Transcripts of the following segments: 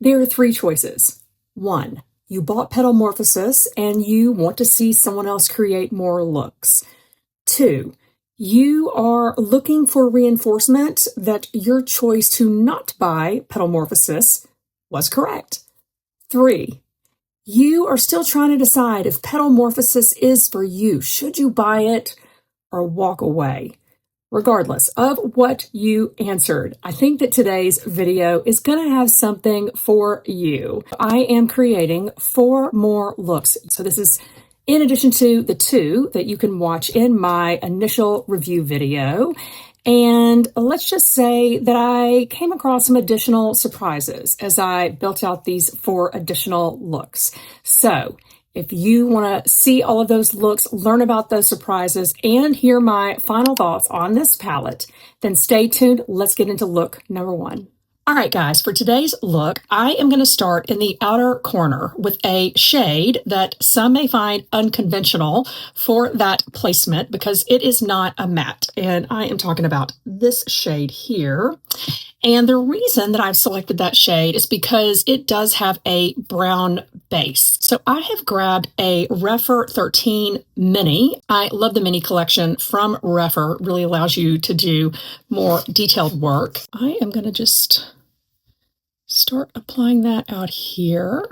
There are three choices. 1. You bought Petalmorphosis and you want to see someone else create more looks. 2. You are looking for reinforcement that your choice to not buy Petalmorphosis was correct. 3. You are still trying to decide if Petalmorphosis is for you. Should you buy it or walk away? Regardless of what you answered, I think that today's video is going to have something for you. I am creating 4 more looks. So this is in addition to the 2 that you can watch in my initial review video. And let's just say that I came across some additional surprises as I built out these 4 additional looks. So if you want to see all of those looks, learn about those surprises, and hear my final thoughts on this palette, then stay tuned. Let's get into look number 1. All right, guys, for today's look, I am going to start in the outer corner with a shade that some may find unconventional for that placement because it is not a matte. And I am talking about this shade here. And the reason that I've selected that shade is because it does have a brown base. So I have grabbed a Rephr 13 Mini. I love the Mini collection from Rephr. It really allows you to do more detailed work. I am going to just start applying that out here,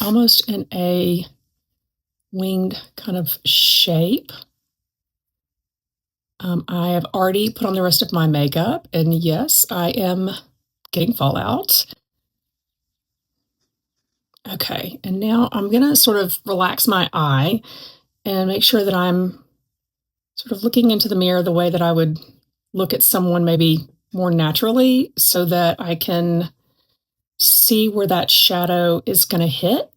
almost in a winged kind of shape. I have already put on the rest of my makeup, and yes, I am getting fallout. Okay, and now I'm going to sort of relax my eye and make sure that I'm sort of looking into the mirror the way that I would look at someone maybe more naturally so that I can see where that shadow is going to hit,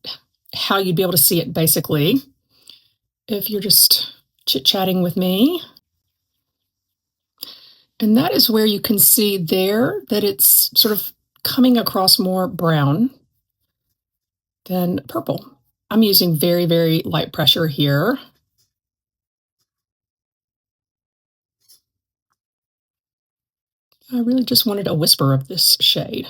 how you'd be able to see it basically if you're just chit-chatting with me. And that is where you can see there that it's sort of coming across more brown than purple. I'm using very, very light pressure here. I really just wanted a whisper of this shade.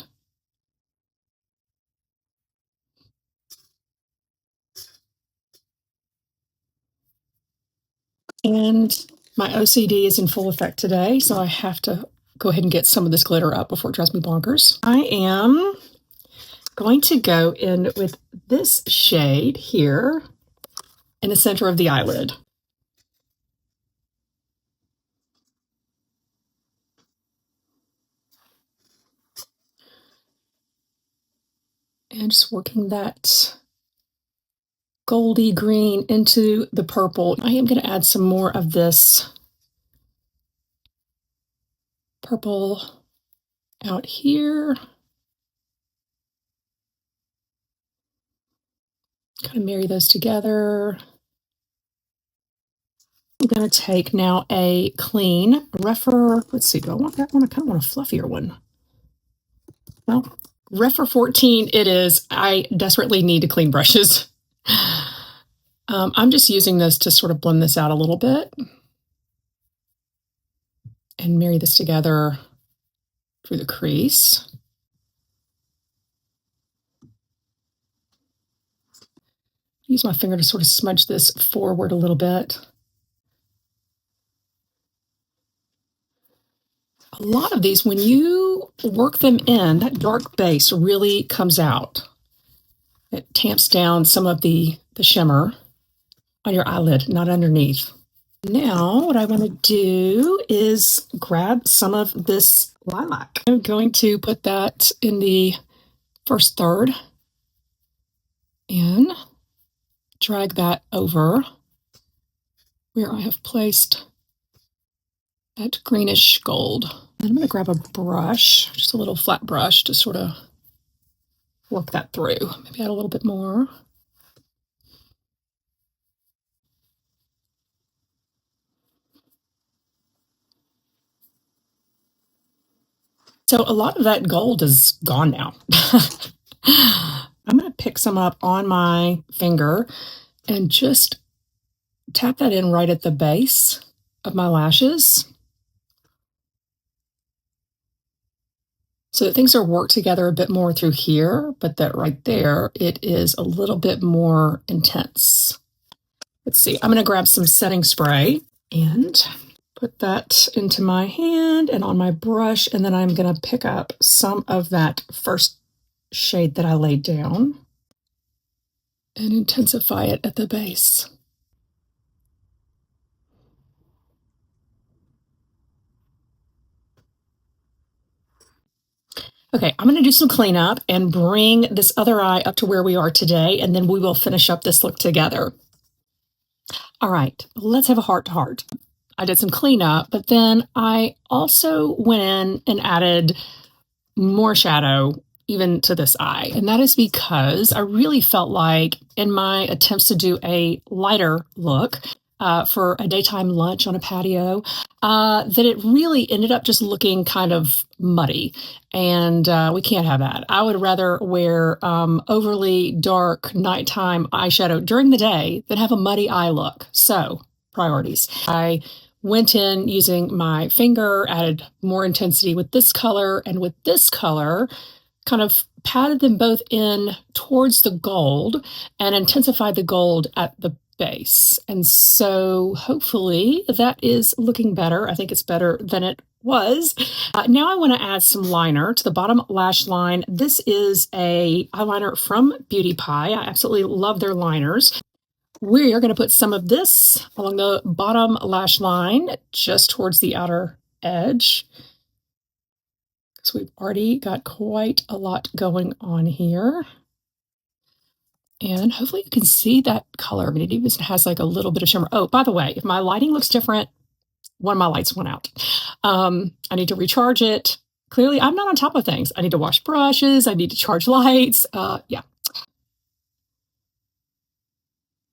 And my OCD is in full effect today, so I have to go ahead and get some of this glitter up before it drives me bonkers. I am going to go in with this shade here in the center of the eyelid. And just working that goldy green into the purple. I am going to add some more of this purple out here. Kind of marry those together. I'm going to take now a clean Rephr. Let's see, do I want that one? I kind of want a fluffier one. Well, Rephr 14 it is. I desperately need to clean brushes. I'm just using this to sort of blend this out a little bit and marry this together through the crease. Use my finger to sort of smudge this forward a little bit. A lot of these, when you work them in, that dark base really comes out. It tamps down some of the shimmer on your eyelid, not underneath. Now, what I want to do is grab some of this lilac. I'm going to put that in the first third and drag that over where I have placed that greenish gold. And I'm going to grab a brush, just a little flat brush, to sort of work that through. Maybe add a little bit more. So a lot of that gold is gone now. I'm going to pick some up on my finger and just tap that in right at the base of my lashes. so that things are worked together a bit more through here, but that right there, it is a little bit more intense. Let's see, I'm going to grab some setting spray and put that into my hand and on my brush, and then I'm going to pick up some of that first shade that I laid down and intensify it at the base. Okay, I'm going to do some cleanup and bring this other eye up to where we are today, and then we will finish up this look together. All right, let's have a heart-to-heart. I did some cleanup, but then I also went in and added more shadow even to this eye. And that is because I really felt like in my attempts to do a lighter look for a daytime lunch on a patio, that it really ended up just looking kind of muddy. And we can't have that. I would rather wear overly dark nighttime eyeshadow during the day than have a muddy eye look. So, priorities. I went in using my finger, added more intensity with this color and with this color, kind of patted them both in towards the gold and intensified the gold at the base. And so hopefully that is looking better. I think it's better than it was. Now I want to add some liner to the bottom lash line. This is a eyeliner from Beauty Pie. I absolutely love their liners. We are going to put some of this along the bottom lash line just towards the outer edge. So we've already got quite a lot going on here. And hopefully you can see that color. I mean, it even has like a little bit of shimmer. Oh, by the way, if my lighting looks different, one of my lights went out. I need to recharge it. Clearly, I'm not on top of things. I need to wash brushes. I need to charge lights. Yeah.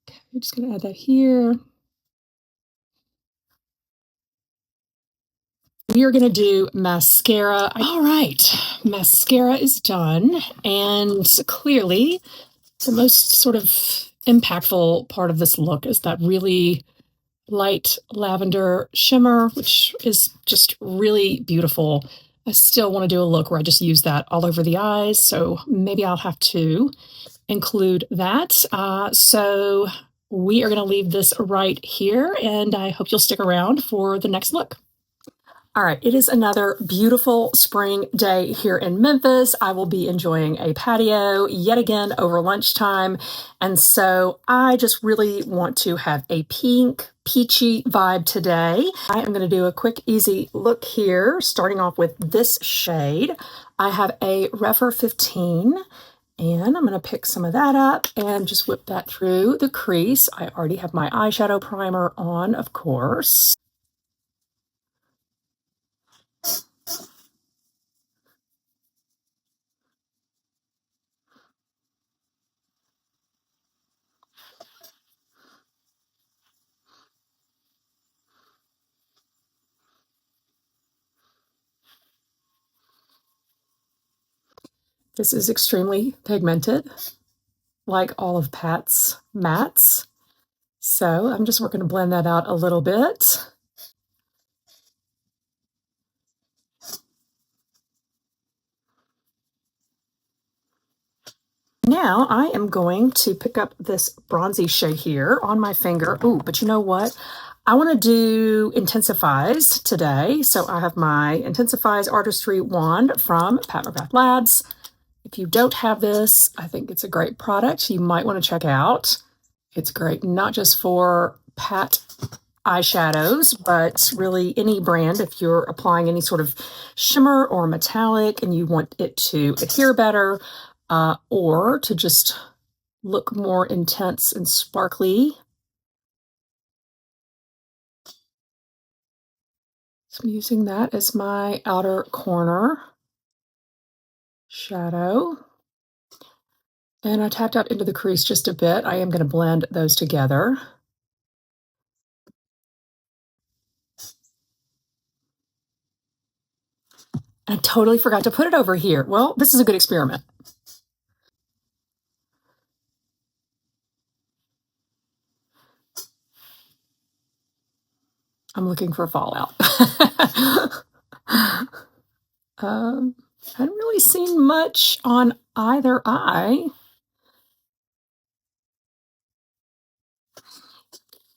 Okay, I'm just going to add that here. We are going to do mascara. All right, mascara is done. And clearly, the most sort of impactful part of this look is that really light lavender shimmer, which is just really beautiful. I still want to do a look where I just use that all over the eyes, so maybe I'll have to include that. So we are going to leave this right here, and I hope you'll stick around for the next look. All right, it is another beautiful spring day here in Memphis. I will be enjoying a patio yet again over lunchtime. And so I just really want to have a pink, peachy vibe today. I am going to do a quick, easy look here, starting off with this shade. I have a Refer 15. And I'm going to pick some of that up and just whip that through the crease. I already have my eyeshadow primer on, of course. This is extremely pigmented, like all of Pat's mattes. So I'm just working to blend that out a little bit. Now I am going to pick up this bronzy shade here on my finger. Ooh, but you know what? I want to do Intensifies today. So I have my Intensifies Artistry wand from Pat McGrath Labs. If you don't have this, I think it's a great product you might want to check out. It's great not just for Pat eyeshadows, but really any brand if you're applying any sort of shimmer or metallic and you want it to adhere better or to just look more intense and sparkly. So I'm using that as my outer corner shadow. And I tapped out into the crease just a bit. I am going to blend those together. I totally forgot to put it over here. Well, this is a good experiment. I'm looking for fallout. I hadn't really seen much on either eye.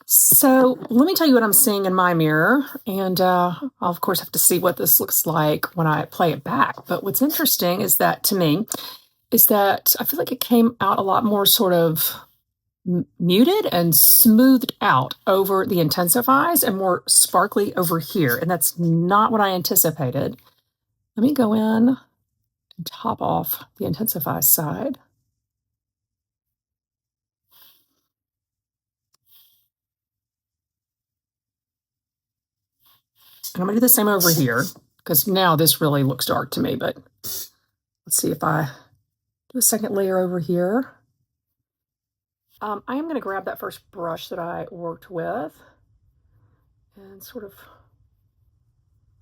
So let me tell you what I'm seeing in my mirror, and I'll of course have to see what this looks like when I play it back. But what's interesting is that, to me, is that I feel like it came out a lot more sort of muted and smoothed out over the intensifies and more sparkly over here, and that's not what I anticipated. Let me go in and top off the intensify side. And I'm going to do the same over here, because now this really looks dark to me, but let's see if I do a second layer over here. I am going to grab that first brush that I worked with and sort of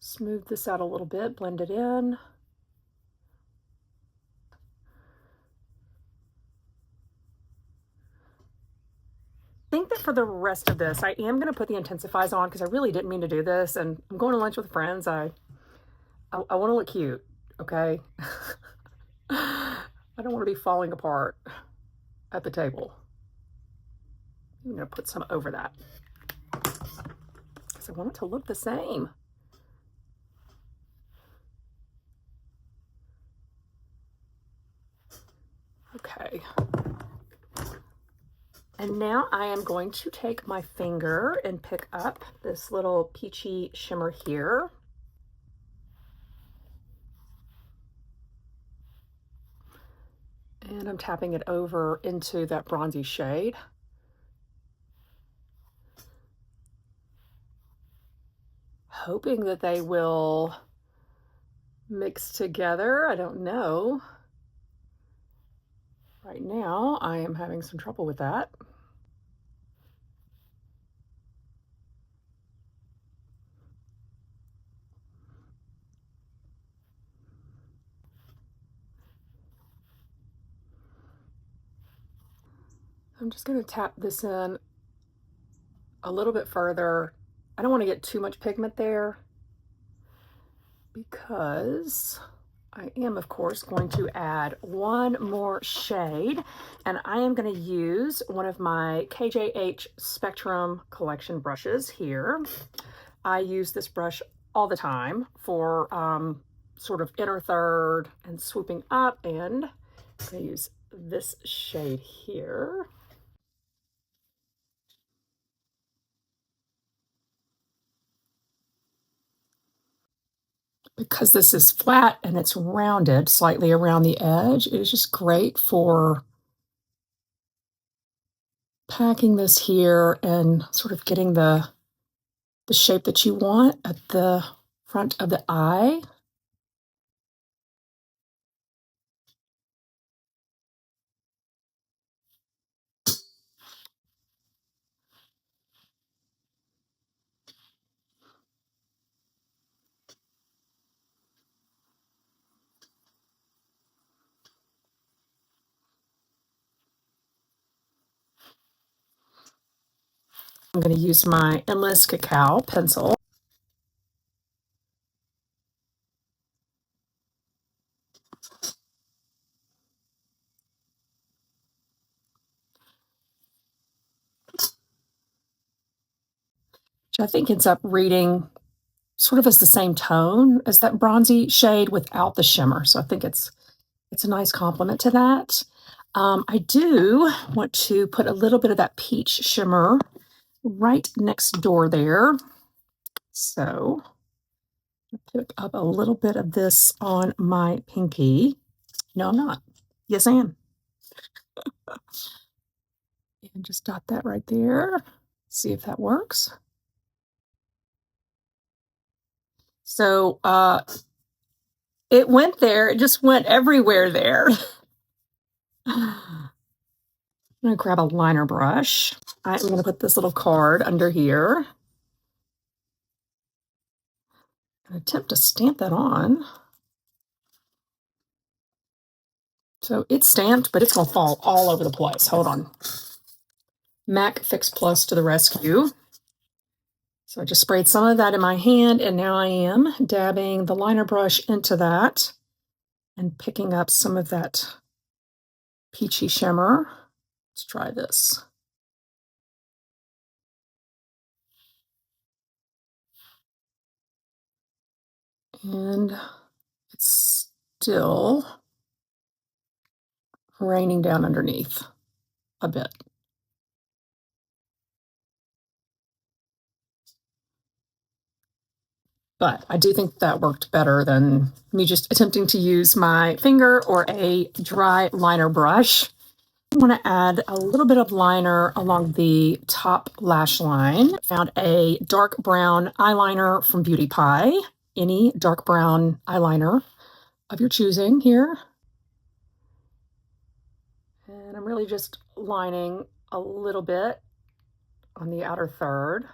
smooth this out a little bit, blend it in. I think that for the rest of this, I am going to put the intensifies on because I really didn't mean to do this, and I'm going to lunch with friends. I want to look cute, okay? I don't want to be falling apart at the table. I'm going to put some over that because I want it to look the same. Okay. And now I am going to take my finger and pick up this little peachy shimmer here. And I'm tapping it over into that bronzy shade. Hoping that they will mix together. I don't know. Right now, I am having some trouble with that. I'm just going to tap this in a little bit further. I don't want to get too much pigment there because I am, of course, going to add one more shade, and I am going to use one of my KJH Spectrum collection brushes here. I use this brush all the time for sort of inner third and swooping up, and I'm going to use this shade here. Because this is flat and it's rounded slightly around the edge, it is just great for packing this here and sort of getting the shape that you want at the front of the eye. I'm going to use my Endless Cacao pencil. Which I think ends up reading sort of as the same tone as that bronzy shade without the shimmer. So I think it's a nice complement to that. I do want to put a little bit of that peach shimmer right next door there. So I'll pick up a little bit of this on my pinky. No, I'm not. Yes, I am. And just dot that right there. See if that works. So it went there. It just went everywhere there. I'm going to grab a liner brush. I'm going to put this little card under here. And attempt to stamp that on. So it's stamped, but it's going to fall all over the place. Hold on. MAC Fix Plus to the rescue. So I just sprayed some of that in my hand, and now I am dabbing the liner brush into that and picking up some of that peachy shimmer. Let's try this. And it's still raining down underneath a bit. But I do think that worked better than me just attempting to use my finger or a dry liner brush. I want to add a little bit of liner along the top lash line. Found a dark brown eyeliner from Beauty Pie. Any dark brown eyeliner of your choosing here. And I'm really just lining a little bit on the outer third.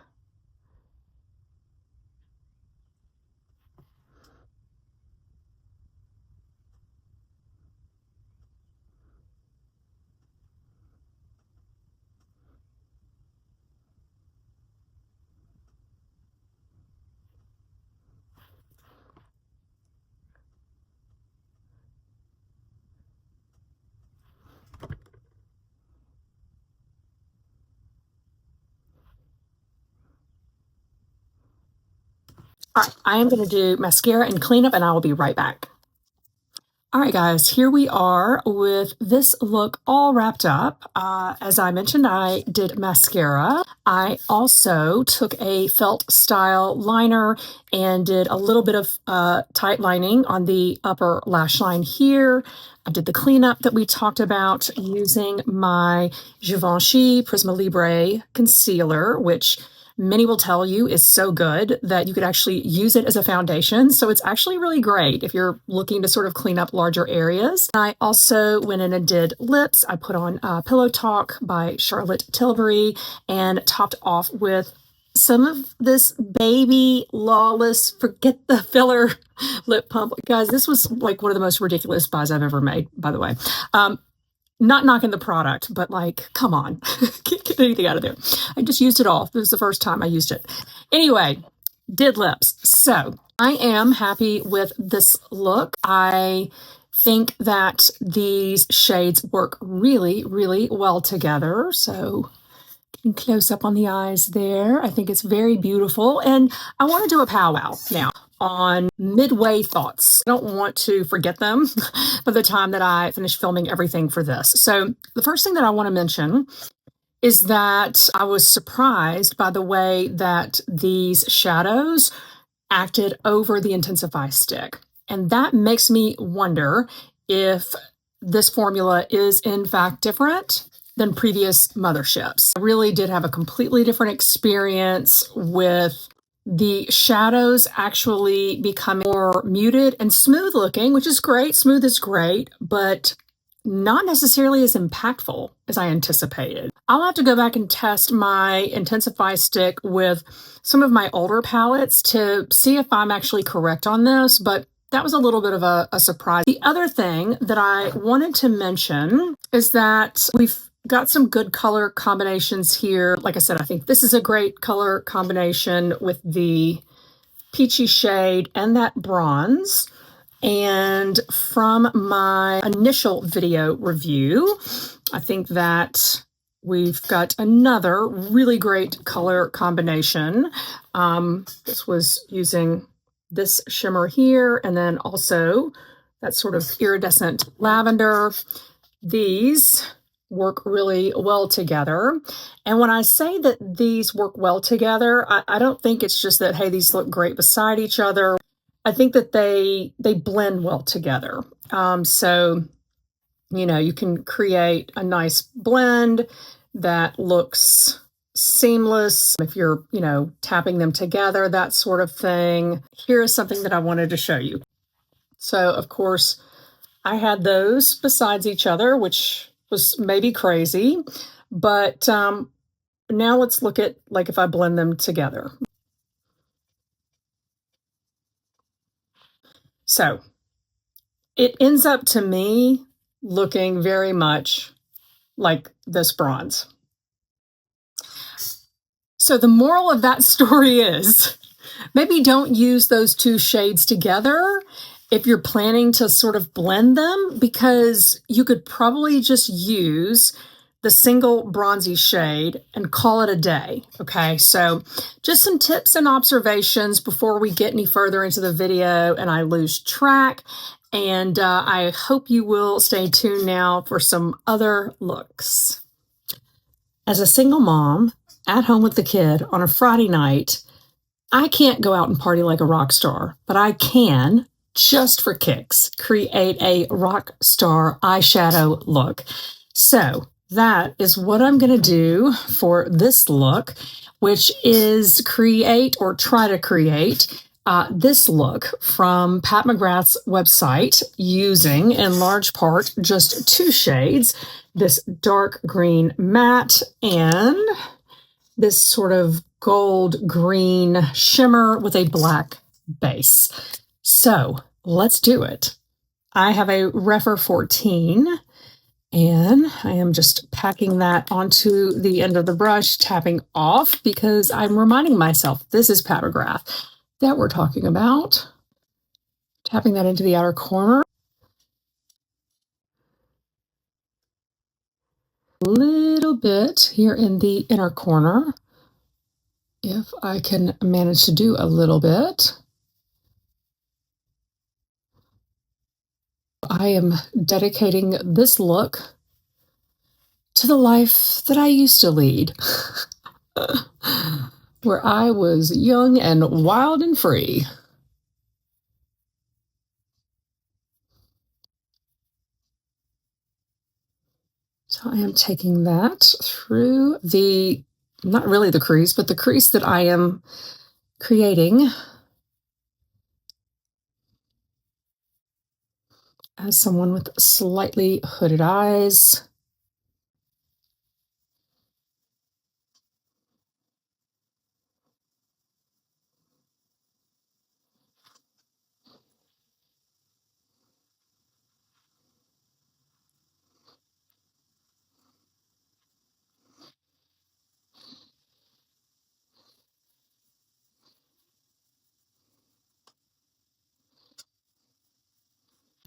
All right, I am going to do mascara and cleanup, and I will be right back. All right, guys, here we are with this look all wrapped up. As I mentioned, I did mascara. I also took a felt style liner and did a little bit of tight lining on the upper lash line here. I did the cleanup that we talked about using my Givenchy Prisma Libre concealer, which many will tell you is so good that you could actually use it as a foundation. So it's actually really great if you're looking to sort of clean up larger areas. I also went in and did lips. I put on Pillow Talk by Charlotte Tilbury and topped off with some of this baby Lawless, forget the filler lip pump. Guys, this was like one of the most ridiculous buys I've ever made, by the way. Not knocking the product, but like, come on, get anything out of there. I just used it all. This was the first time I used it. Anyway, did lips. So I am happy with this look. I think that these shades work really, really well together. So close up on the eyes there. I think it's very beautiful. And I want to do a powwow now on midway thoughts. I don't want to forget them by the time that I finish filming everything for this. So the first thing that I want to mention is that I was surprised by the way that these shadows acted over the Intensify stick. And that makes me wonder if this formula is in fact different than previous motherships. I really did have a completely different experience with the shadows actually becoming more muted and smooth looking, which is great. Smooth is great, but not necessarily as impactful as I anticipated. I'll have to go back and test my Intensify stick with some of my older palettes to see if I'm actually correct on this, but that was a little bit of a surprise. The other thing that I wanted to mention is that we've got some good color combinations here. Like I said, I think this is a great color combination with the peachy shade and that bronze. And from my initial video review, I think that we've got another really great color combination. This was using this shimmer here, and then also that sort of iridescent lavender. These work really well together. And when I say that these work well together, I don't think it's just that, hey, these look great beside each other. I think that they blend well together. So, you know, you can create a nice blend that looks seamless if you're, you know, tapping them together, that sort of thing. Here is something that I wanted to show you. So, of course, I had those besides each other, which was maybe crazy, but now let's look at like if I blend them together. So it ends up to me looking very much like this bronze. So the moral of that story is maybe don't use those two shades together if you're planning to sort of blend them, because you could probably just use the single bronzy shade and call it a day. Okay, so just some tips and observations before we get any further into the video and I lose track. And I hope you will stay tuned now for some other looks. As a single mom at home with the kid on a Friday night, I can't go out and party like a rock star, but I can, just for kicks, create a rock star eyeshadow look. So that is what I'm going to do for this look, which is create or try to create this look from Pat McGrath's website using, in large part, just two shades, this dark green matte and this sort of gold green shimmer with a black base. So let's do it. I have a Refer 14 and I am just packing that onto the end of the brush, tapping off because I'm reminding myself this is Pat McGrath that we're talking about. Tapping that into the outer corner. A little bit here in the inner corner. If I can manage to do a little bit. I am dedicating this look to the life that I used to lead, where I was young and wild and free. So I am taking that through the, not really the crease, but the crease that I am creating as someone with slightly hooded eyes.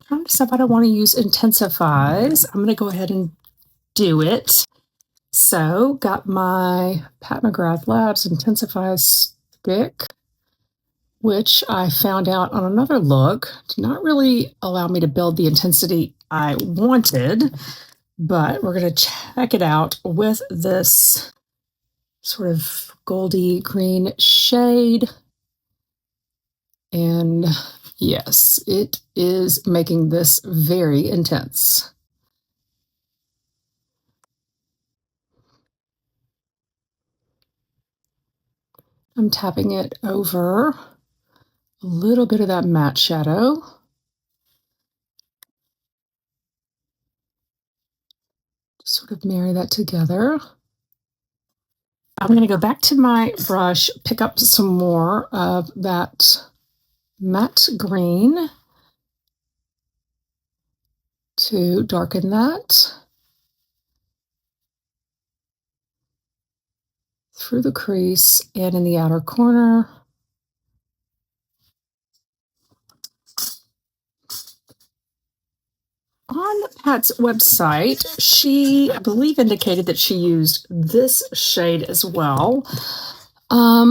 Trying to decide if I don't want to use intensifies. I'm going to go ahead and do it. So, got my Pat McGrath Labs Intensify stick, which I found out on another look did not really allow me to build the intensity I wanted, but we're going to check it out with this sort of goldy green shade. And yes, it is making this very intense. I'm tapping it over a little bit of that matte shadow. Sort of marry that together. I'm going to go back to my brush, pick up some more of that matte green to darken that through the crease and in the outer corner. On Pat's website, she, I believe, indicated that she used this shade as well. I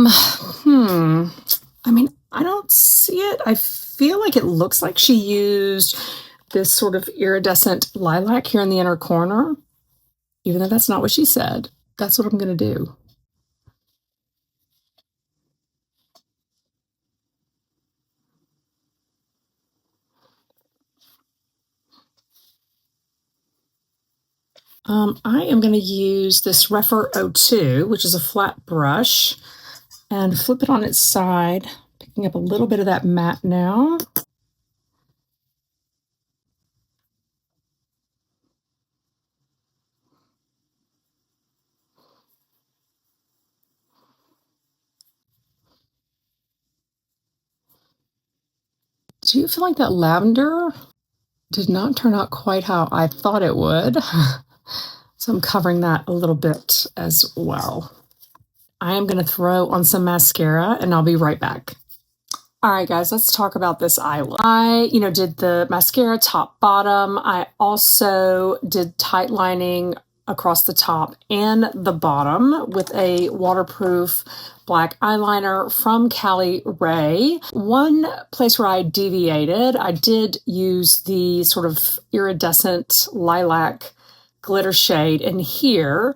mean, I don't see it. I feel like it looks like she used this sort of iridescent lilac here in the inner corner, even though that's not what she said. That's what I'm going to do. I am going to use this Refer 02, which is a flat brush, and flip it on its side, picking up a little bit of that matte now. Do you feel like that lavender did not turn out quite how I thought it would? So I'm covering that a little bit as well. I am going to throw on some mascara and I'll be right back. All right, guys, let's talk about this eye look. I, did the mascara top bottom. I also did tight lining across the top and the bottom with a waterproof black eyeliner from Cali Ray. One place where I deviated, I did use the sort of iridescent lilac glitter shade in here,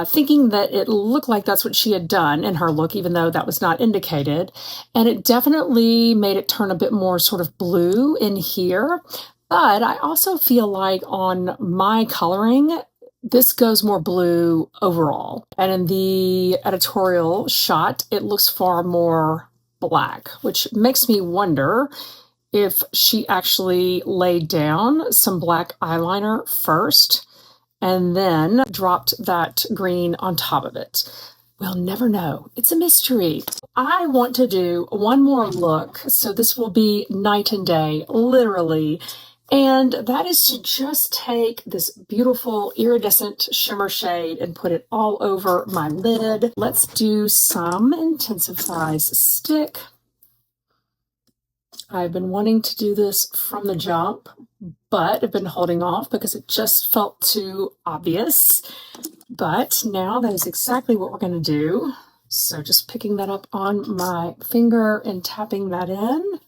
thinking that it looked like that's what she had done in her look, even though that was not indicated. And it definitely made it turn a bit more sort of blue in here. But I also feel like on my coloring, this goes more blue overall. And in the editorial shot, it looks far more black, which makes me wonder if she actually laid down some black eyeliner first and then dropped that green on top of it. We'll never know. It's a mystery. I want to do one more look, so this will be night and day, literally. And that is to just take this beautiful iridescent shimmer shade and put it all over my lid. Let's do some Intensify stick. I've been wanting to do this from the jump, but I've been holding off because it just felt too obvious. But now that is exactly what we're going to do. So just picking that up on my finger and tapping that in.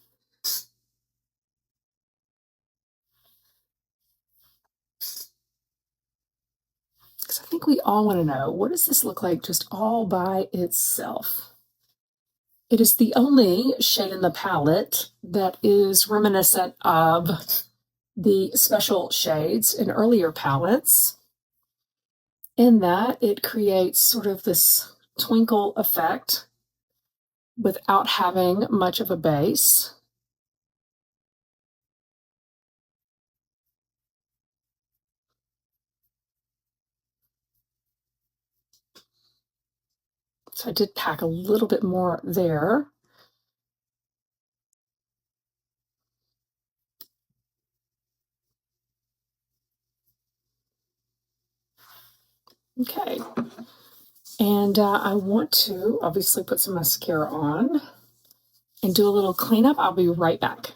Because I think we all want to know, what does this look like just all by itself? It is the only shade in the palette that is reminiscent of the special shades in earlier palettes, in that it creates sort of this twinkle effect without having much of a base. So I did pack a little bit more there. Okay. And I want to obviously put some mascara on and do a little cleanup. I'll be right back.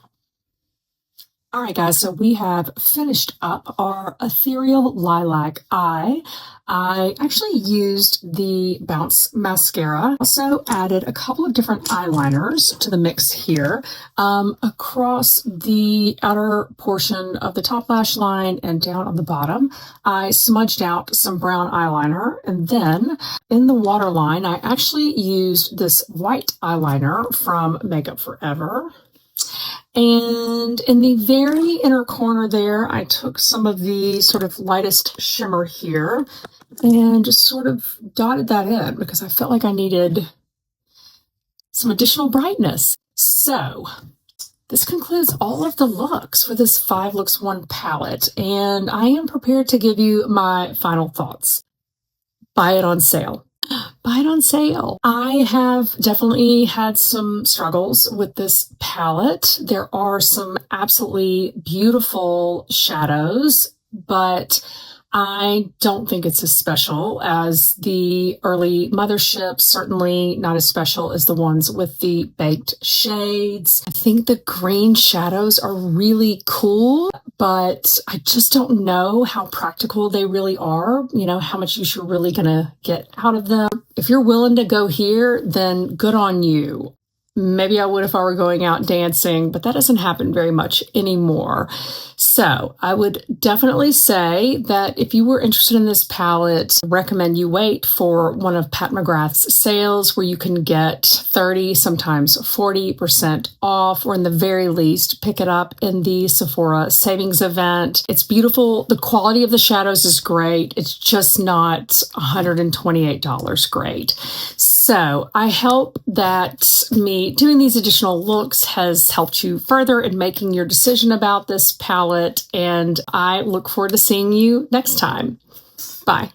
All right, guys, so we have finished up our ethereal lilac eye. I actually used the Bounce mascara. Also added a couple of different eyeliners to the mix here. Across the outer portion of the top lash line and down on the bottom, I smudged out some brown eyeliner. And then in the waterline, I actually used this white eyeliner from Makeup Forever. And in the very inner corner there, I took some of the sort of lightest shimmer here and just sort of dotted that in because I felt like I needed some additional brightness. So this concludes all of the looks for this 5 Looks 1 palette, and I am prepared to give you my final thoughts. Buy it on sale. Buy it on sale. I have definitely had some struggles with this palette. There are some absolutely beautiful shadows, but I don't think it's as special as the early Mothership, certainly not as special as the ones with the baked shades. I think the green shadows are really cool, but I just don't know how practical they really are, how much you're really gonna get out of them. If you're willing to go here, then good on you. Maybe I would if I were going out dancing, but that doesn't happen very much anymore. So I would definitely say that if you were interested in this palette, I recommend you wait for one of Pat McGrath's sales where you can get 30, sometimes 40% off, or in the very least, pick it up in the Sephora savings event. It's beautiful. The quality of the shadows is great. It's just not $128 great. So I hope that me doing these additional looks has helped you further in making your decision about this palette, and I look forward to seeing you next time. Bye.